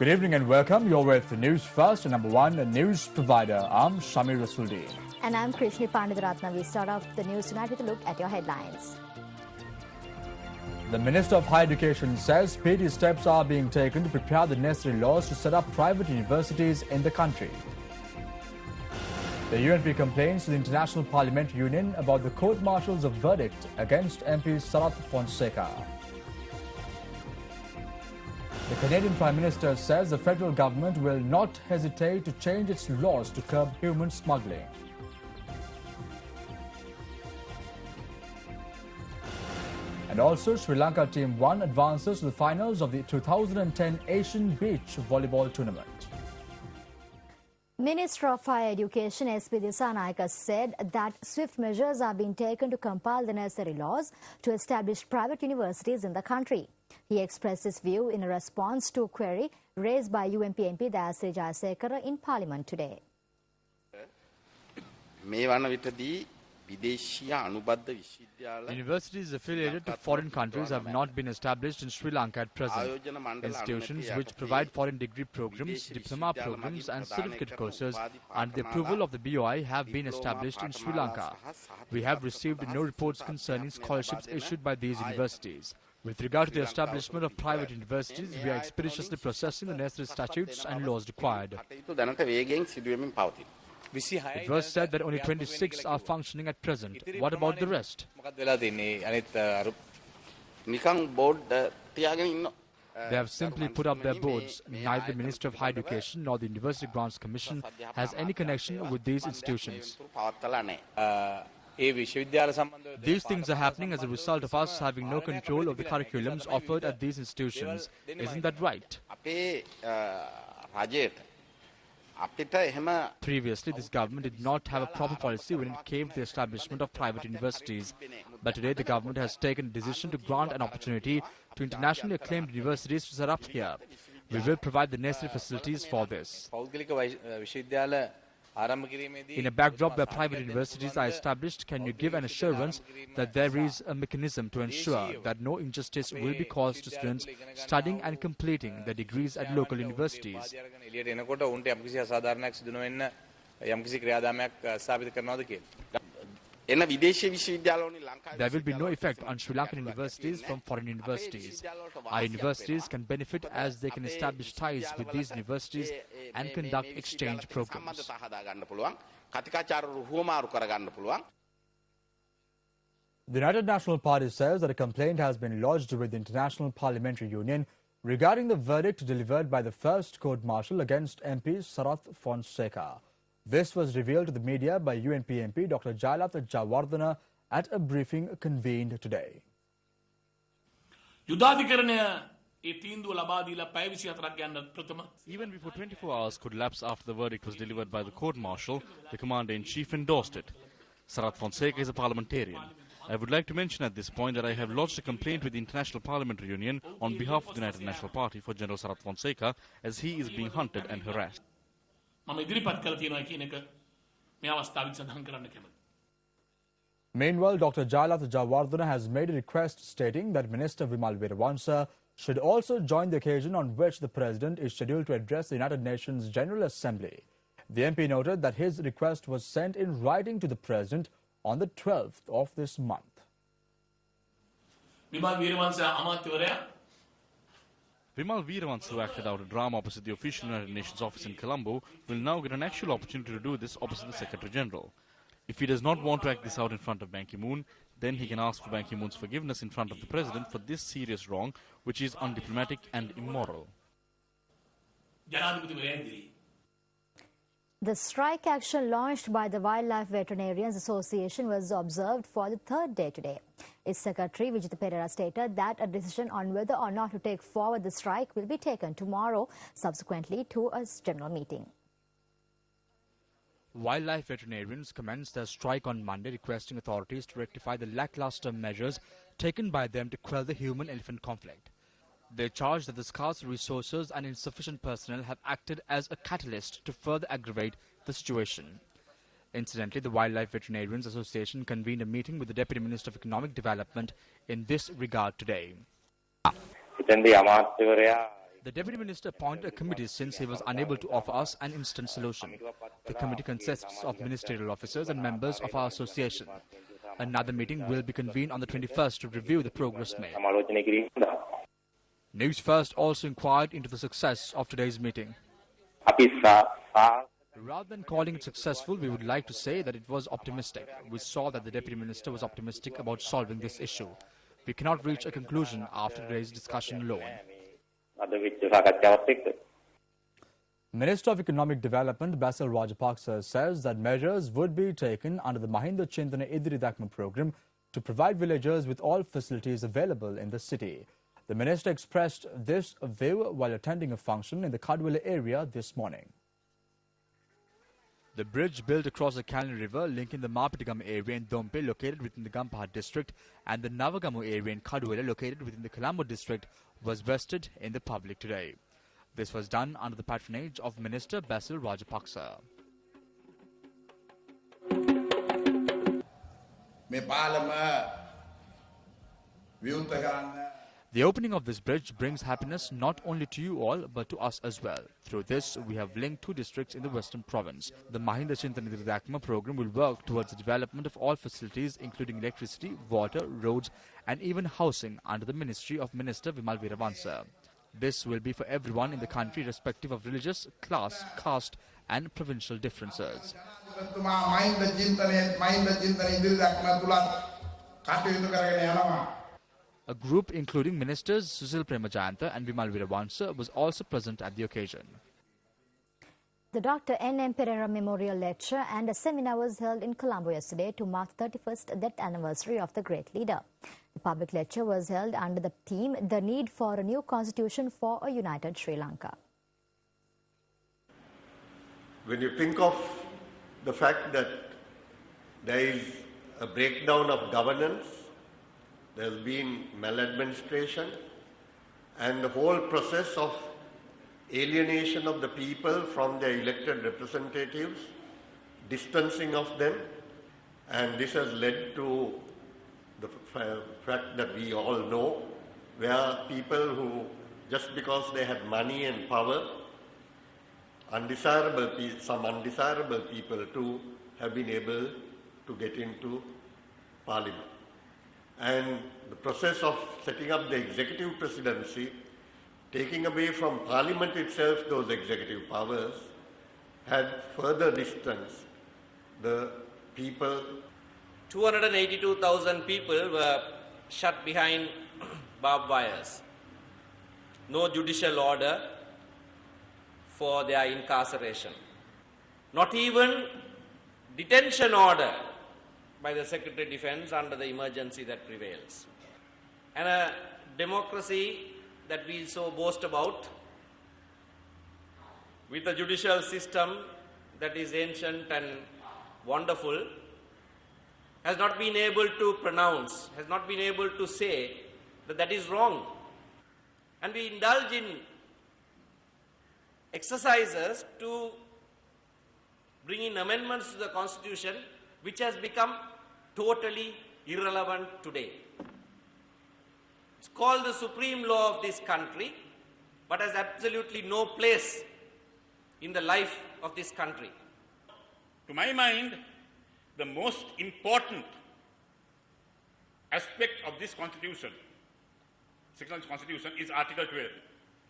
Good evening and welcome. You're with News First, number one news provider. I'm Shamir Rasuldi. And I'm Krishni Panditharatna. We start off the news tonight with a look at your headlines. The Minister of Higher Education says speedy steps are being taken to prepare the necessary laws to set up private universities in the country. The UNP complains to the International Parliamentary Union about the court-martial's verdict against MP Sarath Fonseca. The Canadian Prime Minister says the federal government will not hesitate to change its laws to curb human smuggling. And also, Sri Lanka Team 1 advances to the finals of the 2010 Asian Beach Volleyball Tournament. Minister of Higher Education S.P. Dissanayake said that swift measures are being taken to compile the necessary laws to establish private universities in the country. He expressed this view in a response to a query raised by UNP MP Dayasri Jayasekara in Parliament today. Universities affiliated to foreign countries have not been established in Sri Lanka at present. Institutions which provide foreign degree programs, diploma programs and certificate courses under the approval of the BOI have been established in Sri Lanka. We have received no reports concerning scholarships issued by these universities. With regard to the establishment of private universities, we are expeditiously processing the necessary statutes and laws required. It was said that only 26 are functioning at present. What about the rest? They have simply put up their boards. Neither the Minister of Higher Education nor the University Grants Commission has any connection with these institutions. These things are happening as a result of us having no control of the curriculums offered at these institutions. Isn't that right? Previously, this government did not have a proper policy when it came to the establishment of private universities. But today, the government has taken a decision to grant an opportunity to internationally acclaimed universities to set up here. We will provide the necessary facilities for this. In a backdrop where private universities are established, can you give an assurance that there is a mechanism to ensure that no injustice will be caused to students studying and completing their degrees at local universities? There will be no effect on Sri Lankan universities from foreign universities. Our universities can benefit as they can establish ties with these universities and conduct exchange programs. The United National Party says that a complaint has been lodged with the International Parliamentary Union regarding the verdict delivered by the first court-martial against MP Sarath Fonseca. This was revealed to the media by UNP MP Dr. Jayalatha Jayawardena at a briefing convened today. Even before 24 hours could lapse after the verdict was delivered by the court-martial, the Commander-in-Chief endorsed it. Sarath Fonseca is a parliamentarian. I would like to mention at this point that I have lodged a complaint with the International Parliamentary Union on behalf of the United National Party for General Sarath Fonseca as he is being hunted and harassed. Meanwhile, Dr. Jayalatha Jayawardena has made a request stating that Minister Vimal Veerawansa should also join the occasion on which the President is scheduled to address the United Nations General Assembly. The MP noted that his request was sent in writing to the President on the 12th of this month. Vimal Veerawansa, who acted out a drama opposite the official United Nations office in Colombo, will now get an actual opportunity to do this opposite the Secretary General. If he does not want to act this out in front of Ban Ki-moon, then he can ask for Ban Ki-moon's forgiveness in front of the President for this serious wrong, which is undiplomatic and immoral. The strike action launched by the Wildlife Veterinarians Association was observed for the third day today. Its secretary, Vijitha Perera, stated that a decision on whether or not to take forward the strike will be taken tomorrow, subsequently to a general meeting. Wildlife veterinarians commenced their strike on Monday, requesting authorities to rectify the lackluster measures taken by them to quell the human-elephant conflict. They charge that the scarce resources and insufficient personnel have acted as a catalyst to further aggravate the situation. Incidentally, the Wildlife Veterinarians Association convened a meeting with the Deputy Minister of Economic Development in this regard today. The Deputy Minister appointed a committee since he was unable to offer us an instant solution. The committee consists of ministerial officers and members of our association. Another meeting will be convened on the 21st to review the progress made. News First also inquired into the success of today's meeting. Rather than calling it successful, we would like to say that it was optimistic. We saw that the Deputy Minister was optimistic about solving this issue. We cannot reach a conclusion after today's discussion alone. Minister of Economic Development Basil Rajapaksa says that measures would be taken under the Mahinda Chintana Idiridakma program to provide villagers with all facilities available in the city. The minister expressed this view while attending a function in the Kadwala area this morning. The bridge built across the Kalani River linking the Mapitigam area in Dompe located within the Gampaha district and the Navagamu area in Kadwala located within the Colombo district was vested in the public today. This was done under the patronage of Minister Basil Rajapaksa. The opening of this bridge brings happiness not only to you all but to us as well. Through this, we have linked two districts in the Western Province. The Mahinda Chintana Idiridakma program will work towards the development of all facilities including electricity, water, roads and even housing under the ministry of Minister Vimal Veeravansa. This will be for everyone in the country irrespective of religious, class, caste and provincial differences. A group including Ministers Susil Premajayanta and Vimal Veeravansa was also present at the occasion. The Dr. N.M. Pereira Memorial Lecture and a seminar was held in Colombo yesterday to mark the 31st death anniversary of the great leader. The public lecture was held under the theme, The Need for a New Constitution for a United Sri Lanka. When you think of the fact that there is a breakdown of governance, there has been maladministration, and the whole process of alienation of the people from their elected representatives, distancing of them, and this has led to the fact that we all know, where people who, just because they had money and power, some undesirable people too have been able to get into Parliament. And the process of setting up the executive presidency, taking away from Parliament itself those executive powers, had further distanced the people. 282,000 people were shut behind barbed wires. No judicial order for their incarceration. Not even detention order by the Secretary of Defence under the emergency that prevails. And a democracy that we so boast about, with a judicial system that is ancient and wonderful, has not been able to pronounce, has not been able to say that that is wrong. And we indulge in exercises to bring in amendments to the Constitution which has become totally irrelevant today. It's called the supreme law of this country, but has absolutely no place in the life of this country. To my mind, the most important aspect of this Constitution, second Constitution, is Article 12,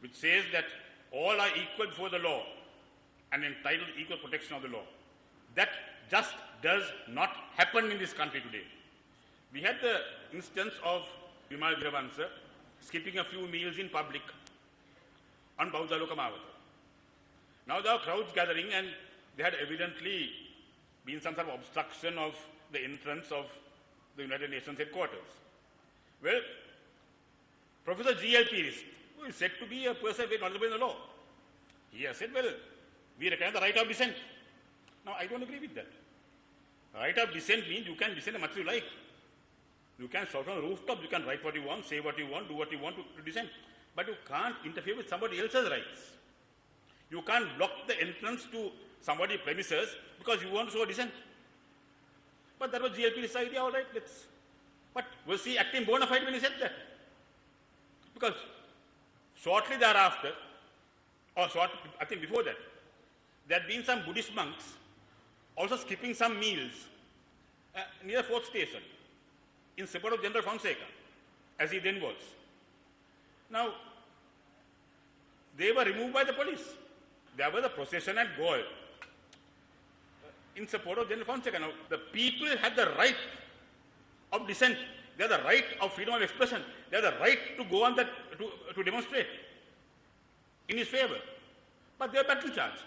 which says that all are equal before the law and entitled to equal protection of the law. That just does not happen in this country today. We had the instance of Vimal Veeravansa skipping a few meals in public on Bauza Lokamavata. Now there are crowds gathering and there had evidently been some sort of obstruction of the entrance of the United Nations headquarters. Well, Professor G.L. Pires, who is said to be a person very knowledgeable in the law, he has said, well, we recognize the right of dissent. Now, I don't agree with that. Right of dissent means you can dissent as much as you like. You can shout on the rooftop, you can write what you want, say what you want, do what you want to dissent. But you can't interfere with somebody else's rights. You can't block the entrance to somebody's premises because you want to show dissent. But that was GLP's idea, all right, let's. But was he acting bona fide when he said that? Because Shortly thereafter, or I think before that, there had been some Buddhist monks also skipping some meals near 4th Station in support of General Fonseca, as he then was. Now, they were removed by the police. There was a procession at Gaul in support of General Fonseca. Now, the people had the right of dissent. They have the right of freedom of expression. They have the right to go on that, to demonstrate in his favor. But they were battle charged.